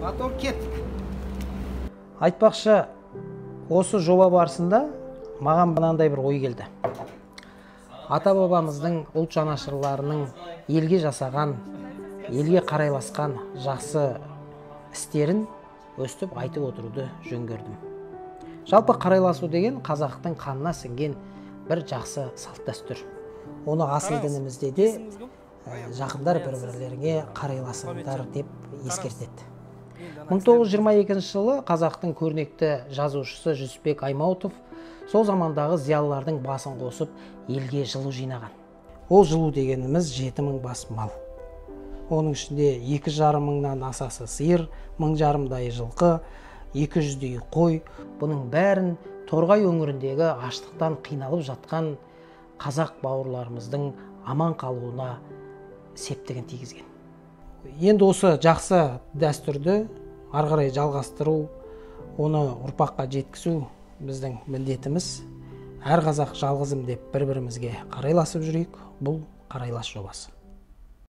Потом кеттік. Айтпақшы, осы жоба барысында маған мынандай бір ой келді. Ата-бабамыздың ұлт жанашырларының елге жасаған, елге қарайласқан жақсы істерін өстіп айтып отыруды жөн көрдім. Жалпы қарайласу деген қазақтың қанына сіңген бір жақсы салт дәстүр. Оны асыл дінімізде де жақындар бір-бірлеріне қарайласыңдар деп ескертеді. 1922 жылы қазақтың көрнекті жазушысы Жүсіпбек Аймауытов сол замандағы зиялылардың басын қосып елге жылу жинаған. Ол жылу дегеніміз 7000 бас мал. Оның ішінде 2,5 мыңнан асасы сиыр, 1,5 жылқы, 200-дей қой. Бұның бәрін Торғай өңіріндегі аштықтан қиналып жатқан қазақ бауырларымыздың аман қалуына септігін тигізген. Енді осы жақсы дәстүрді ары қарай жалғастыру, оны ұрпаққа жеткізу біздің міндетіміз. Әр қазақ жалғызым деп бір-бірімізге қарайласып жүрейік. Бұл қарайлас жобасы.